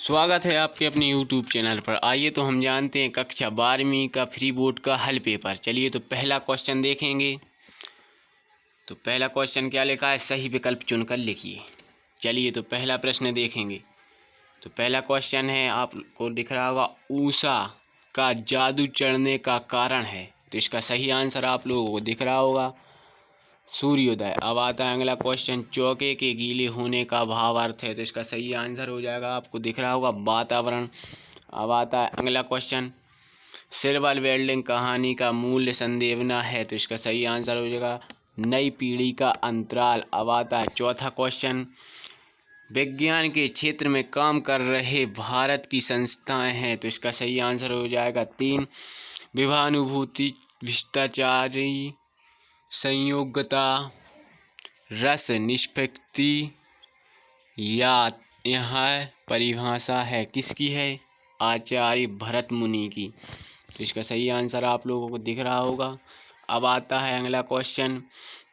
स्वागत है आपके अपने YouTube चैनल पर। आइए तो हम जानते हैं कक्षा 12वीं का फ्री बोर्ड का हल पेपर। चलिए तो पहला क्वेश्चन देखेंगे। तो पहला क्वेश्चन क्या लिखा है, सही विकल्प चुनकर लिखिए। चलिए तो पहला प्रश्न देखेंगे। तो पहला क्वेश्चन है, आपको दिख रहा होगा, ऊषा का जादू चढ़ने का कारण है। तो इसका सही आंसर आप लोगों को दिख रहा होगा, सूर्योदय। अब आता है अगला क्वेश्चन, चौके के गीले होने का भाव अर्थ है। तो इसका सही आंसर हो जाएगा, आपको दिख रहा होगा, वातावरण। अब आता है अगला क्वेश्चन, सिरवल वेल्डिंग कहानी का मूल्य संदेवना है। तो इसका सही आंसर हो जाएगा, नई पीढ़ी का अंतराल। अब आता है चौथा क्वेश्चन, विज्ञान के क्षेत्र में काम कर रहे भारत की संस्थाएं हैं। तो इसका सही आंसर हो जाएगा 3, विभानुभूति, भ्रष्टाचारी, संयोगता, रस निष्पत्ति, या यह परिभाषा है किसकी है, आचार्य भरत मुनि की। तो इसका सही आंसर आप लोगों को दिख रहा होगा। अब आता है अगला क्वेश्चन,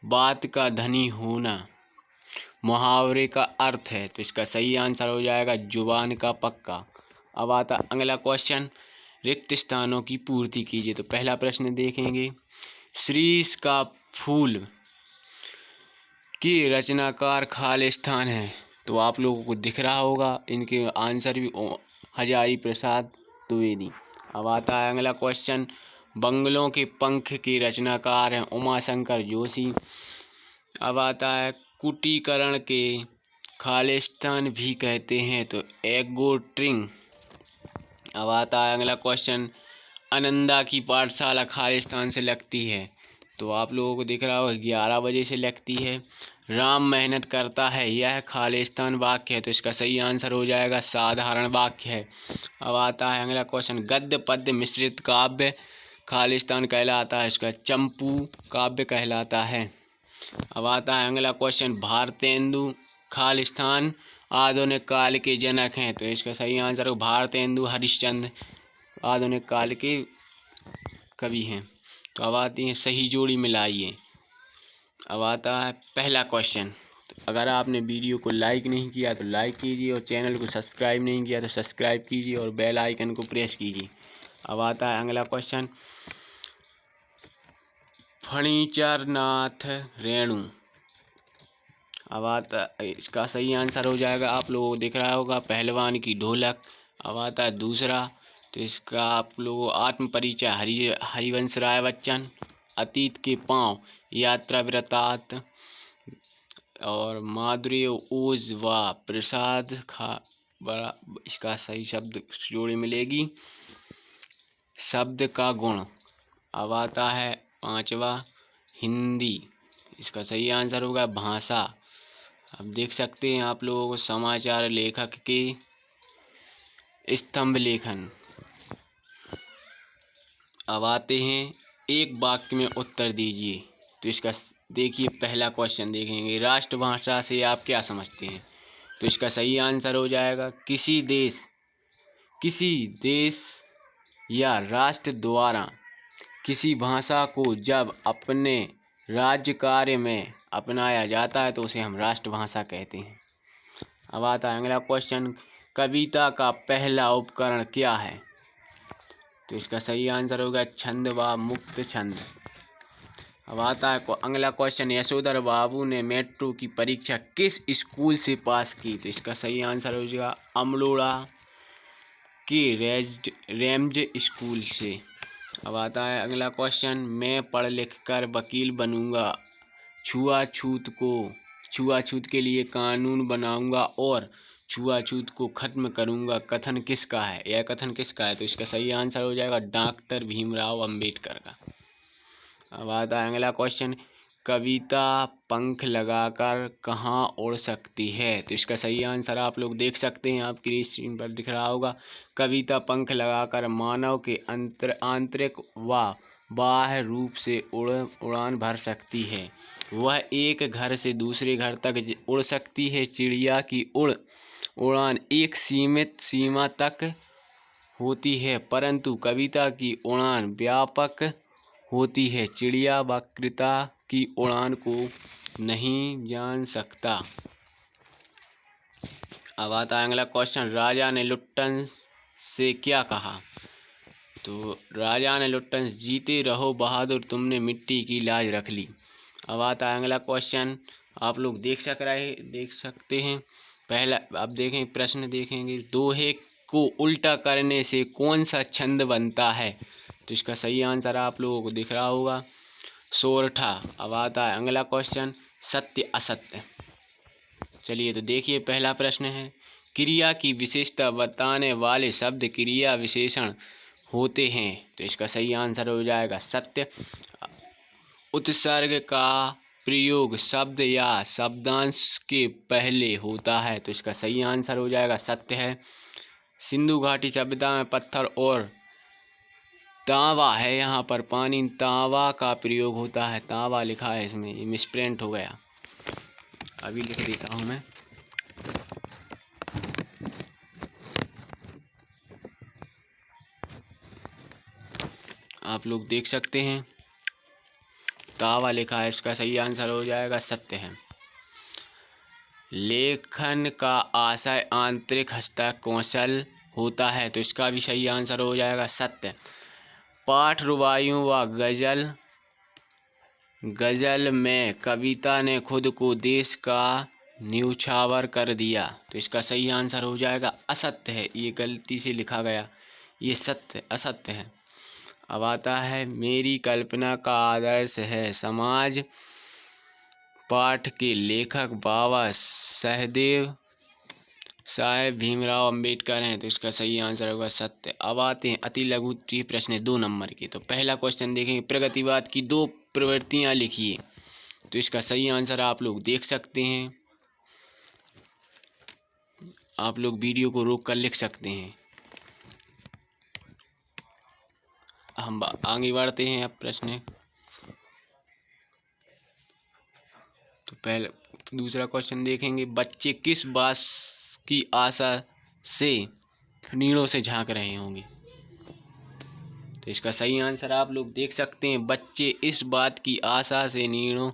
बात का धनी होना मुहावरे का अर्थ है। तो इसका सही आंसर हो जाएगा, जुबान का पक्का। अब आता अगला क्वेश्चन, रिक्त स्थानों की पूर्ति कीजिए। तो पहला प्रश्न देखेंगे, शीर्ष का फूल के रचनाकार खालिस्तान है। तो आप लोगों को दिख रहा होगा, इनके आंसर भी हजारी प्रसाद द्विवेदी। अब आता है अगला क्वेश्चन, बंगलों के पंख के रचनाकार हैं उमाशंकर जोशी। अब आता है, कुटीकरण के खालिस्तान भी कहते हैं। तो एगोट्रिंग। अब आता है अगला क्वेश्चन, आनंदा की पाठशाला खालिस्तान से लगती है। तो आप लोगों को दिख रहा होगा 11 बजे से लगती है। राम मेहनत करता है, यह खालिस्तान वाक्य है। तो इसका सही आंसर हो जाएगा, साधारण वाक्य है। अब आता है अगला क्वेश्चन, गद्य पद्य मिश्रित काव्य खालिस्तान कहलाता है। इसका चंपू काव्य कहलाता है। अब आता है अगला क्वेश्चन, भारतेंदु खालिस्तान आधुनिक काल के जनक हैं। तो इसका सही आंसर हो, भारतेंदु हरिश्चंद्र आधुनिक काल के कवि हैं। तो अब आती हैं सही जोड़ी मिलाइए। अब आता है पहला क्वेश्चन, तो अगर आपने वीडियो को लाइक नहीं किया तो लाइक कीजिए, और चैनल को सब्सक्राइब नहीं किया तो सब्सक्राइब कीजिए, और बेल आइकन को प्रेस कीजिए। अब आता है अगला क्वेश्चन, फणीचरनाथ रेणु। अब आता, इसका सही आंसर हो जाएगा, आप लोगों को दिख रहा होगा, पहलवान की ढोलक। अब आता है दूसरा, तो इसका आप लोगों आत्म परिचय, हरिवंश राय बच्चन। अतीत के पांव, यात्रा वृत्तांत। और माधुर्य ओज व प्रसाद खा बड़ा। इसका सही शब्द जोड़ी मिलेगी, शब्द का गुण। अब आता है पांचवा, हिंदी। इसका सही आंसर होगा भाषा। अब देख सकते हैं आप लोगों को, समाचार लेखक के स्तंभ लेखन। अब आते हैं, एक वाक्य में उत्तर दीजिए। तो इसका देखिए, पहला क्वेश्चन देखेंगे, राष्ट्रभाषा से आप क्या समझते हैं। तो इसका सही आंसर हो जाएगा, किसी देश या राष्ट्र द्वारा किसी भाषा को जब अपने राज्य कार्य में अपनाया जाता है तो उसे हम राष्ट्रभाषा कहते हैं। अब आता है अगला क्वेश्चन, कविता का पहला उपकरण क्या है। तो इसका सही आंसर होगा, छंद व मुक्त छंद। अब आता है अगला क्वेश्चन, यशोधर बाबू ने मेट्रो की परीक्षा किस स्कूल से पास की। तो इसका सही आंसर हो जाएगा, अमलोड़ा के रेम्ज स्कूल से। अब आता है अगला क्वेश्चन, मैं पढ़ लिख कर वकील बनूंगा, छुआछूत के लिए कानून बनाऊंगा और छुआछूत को खत्म करूंगा, कथन किसका है, यह कथन किसका है। तो इसका सही आंसर हो जाएगा, डॉक्टर भीमराव अंबेडकर का। अब आता है अगला क्वेश्चन, कविता पंख लगाकर कहाँ उड़ सकती है। तो इसका सही आंसर आप लोग देख सकते हैं, आपकी स्क्रीन पर दिख रहा होगा, कविता पंख लगाकर मानव के आंतरिक व बाह्य रूप से उड़ान भर सकती है। वह एक घर से दूसरे घर तक उड़ सकती है। चिड़िया की उड़ान एक सीमित सीमा तक होती है, परंतु कविता की उड़ान व्यापक होती है। चिड़िया वक्रता की उड़ान को नहीं जान सकता। अब आता है अगला क्वेश्चन, राजा ने लुट्टन से क्या कहा। तो राजा ने लुट्टन से, जीते रहो बहादुर तुमने मिट्टी की लाज रख ली। अब आता है अगला क्वेश्चन, आप लोग देख सकते हैं। पहला अब देखें प्रश्न देखेंगे, दोहे को उल्टा करने से कौन सा छंद बनता है। तो इसका सही आंसर आप लोगों को दिख रहा होगा, सोरठा। अब आता है अगला क्वेश्चन, सत्य असत्य। चलिए तो देखिए पहला प्रश्न है, क्रिया की विशेषता बताने वाले शब्द क्रिया विशेषण होते हैं। तो इसका सही आंसर हो जाएगा सत्य। उत्सर्ग का प्रयोग शब्द या शब्दांश के पहले होता है। तो इसका सही आंसर हो जाएगा सत्य है। सिंधु घाटी सभ्यता में पत्थर और तांबा है, यहाँ पर पानी तांबा का प्रयोग होता है। तांबा लिखा है इसमें, ये मिसप्रिंट हो गया, अभी लिख देता हूँ मैं। आप लोग देख सकते हैं तांबा लिखा है, इसका सही आंसर हो जाएगा सत्य है। लेखन का आशय आंतरिक हस्तक कौशल होता है। तो इसका भी सही आंसर हो जाएगा सत्य। पाठ रुबाइयों व गजल में कविता ने खुद को देश का न्योछावर कर दिया। तो इसका सही आंसर हो जाएगा असत्य है, ये गलती से लिखा गया, ये सत्य असत्य है। अब आता है, मेरी कल्पना का आदर्श है समाज। पाठ के लेखक बाबा साहेब भीमराव अंबेडकर हैं। तो इसका सही आंसर होगा सत्य। अब आते हैं अति लघु प्रश्न 2 नंबर के। तो पहला क्वेश्चन देखेंगे, प्रगतिवाद की 2 प्रवृत्तियां लिखिए। तो इसका सही आंसर आप लोग देख सकते हैं, आप लोग वीडियो को रोक कर लिख सकते हैं। हम आगे बढ़ते हैं अब प्रश्न। तो पहले दूसरा क्वेश्चन देखेंगे, बच्चे किस बात की आशा से नीड़ों से झांक रहे होंगे। तो इसका सही आंसर आप लोग देख सकते हैं, बच्चे इस बात की आशा से नीड़ों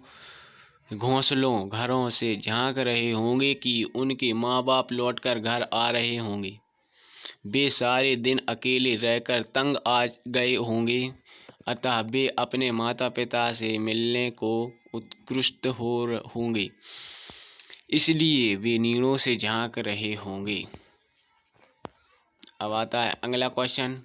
घोंसलों घरों से झांक रहे होंगे कि उनके माँ बाप लौटकर घर आ रहे होंगे। वे सारे दिन अकेले रहकर तंग आ गए होंगे, अतः वे अपने माता पिता से मिलने को उत्कृष्ट होंगे, इसलिए वे नीड़ों से झांक रहे होंगे। अब आता है अगला क्वेश्चन।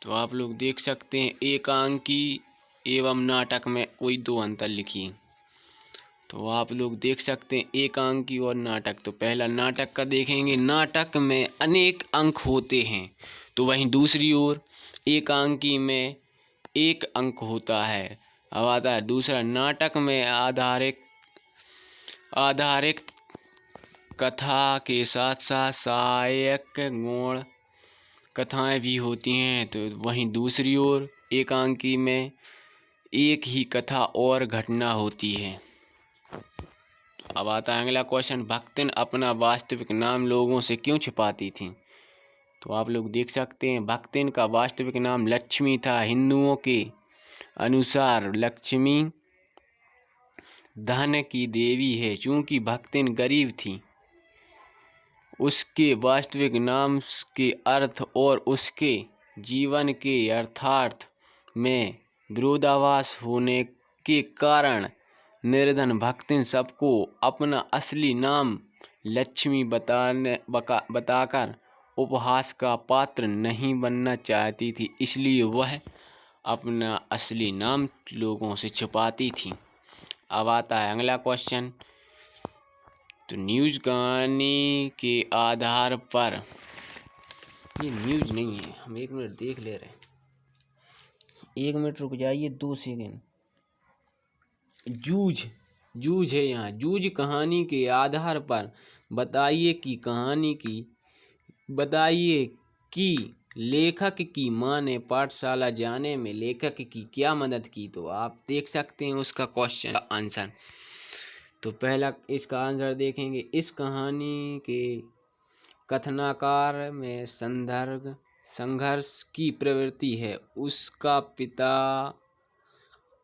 तो आप लोग देख सकते हैं, एकांकी एवं नाटक में कोई 2 अंतर लिखिए। तो आप लोग देख सकते हैं एकांकी और नाटक। तो पहला नाटक का देखेंगे, नाटक में अनेक अंक होते हैं, तो वहीं दूसरी ओर एकांकी में 1 अंक होता है। अब आता है दूसरा, नाटक में आधारिक कथा के साथ साथ सहायक गौण कथाएं भी होती हैं। तो वहीं दूसरी ओर एकांकी में 1 ही कथा और घटना होती है। अब आता है अगला क्वेश्चन, भक्तिन अपना वास्तविक नाम लोगों से क्यों छिपाती थी। तो आप लोग देख सकते हैं, भक्तिन का वास्तविक नाम लक्ष्मी था। हिंदुओं के अनुसार लक्ष्मी धन की देवी है। चूंकि भक्तिन गरीब थी, उसके वास्तविक नाम के अर्थ और उसके जीवन के यथार्थ में विरोधाभास होने के कारण निर्धन भक्तिन सबको अपना असली नाम लक्ष्मी बताकर उपहास का पात्र नहीं बनना चाहती थी, इसलिए वह अपना असली नाम लोगों से छुपाती थी। अब आता है अगला क्वेश्चन। तो न्यूज़ कहानी के आधार पर, ये न्यूज़ नहीं है, हम 1 मिनट देख ले रहे हैं, 1 मिनट रुक जाइए 2 सेकेंड। जूझ है यहाँ, जूझ कहानी के आधार पर बताइए कि लेखक की माँ ने पाठशाला जाने में लेखक की क्या मदद की। तो आप देख सकते हैं उसका क्वेश्चन आंसर। तो पहला इसका आंसर देखेंगे, इस कहानी के कथनाकार में संघर्ष की प्रवृत्ति है। उसका पिता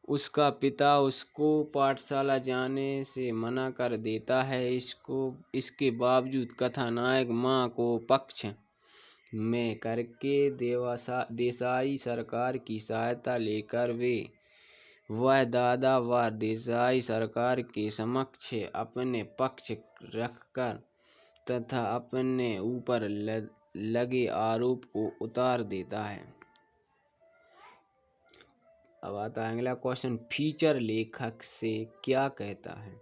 उसका पिता उसको पाठशाला जाने से मना कर देता है। इसके बावजूद कथानायक माँ को पक्ष में करके देसाई सरकार की सहायता लेकर वह दादा व देसाई सरकार के समक्ष अपने पक्ष रखकर तथा अपने ऊपर लगे आरोप को उतार देता है। अब आता है अगला क्वेश्चन, फीचर लेखक से क्या कहता है?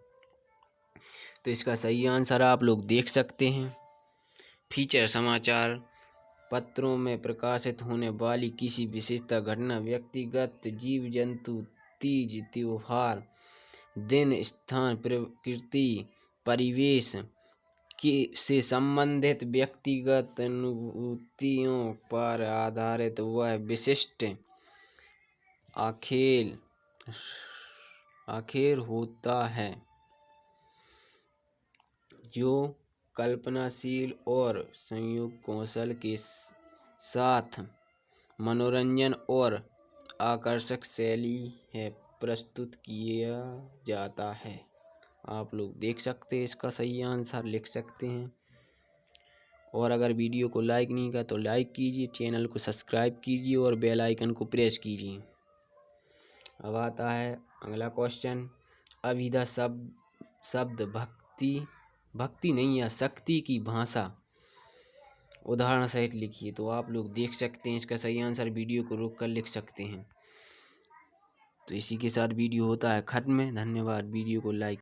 तो इसका सही आंसर आप लोग देख सकते हैं। फीचर समाचार पत्रों में प्रकाशित होने वाली किसी विशेषता, घटना, व्यक्तिगत, जीव जंतु, तीज त्योहार, दिन, स्थान, प्रकृति, परिवेश से संबंधित व्यक्तिगत अनुभूतियों पर आधारित वह विशिष्ट आखेर होता है जो कल्पनाशील और संयोग कौशल के साथ मनोरंजन और आकर्षक शैली है प्रस्तुत किया जाता है। आप लोग देख सकते हैं, इसका सही आंसर लिख सकते हैं। और अगर वीडियो को लाइक नहीं किया तो लाइक कीजिए, चैनल को सब्सक्राइब कीजिए और बेल आइकन को प्रेस कीजिए। अब आता है अगला क्वेश्चन, अभिधा शब्द भक्ति नहीं या शक्ति की भाषा उदाहरण सहित लिखिए। तो आप लोग देख सकते हैं, इसका सही आंसर वीडियो को रोक कर लिख सकते हैं। तो इसी के साथ वीडियो होता है खत्म। धन्यवाद। वीडियो को लाइक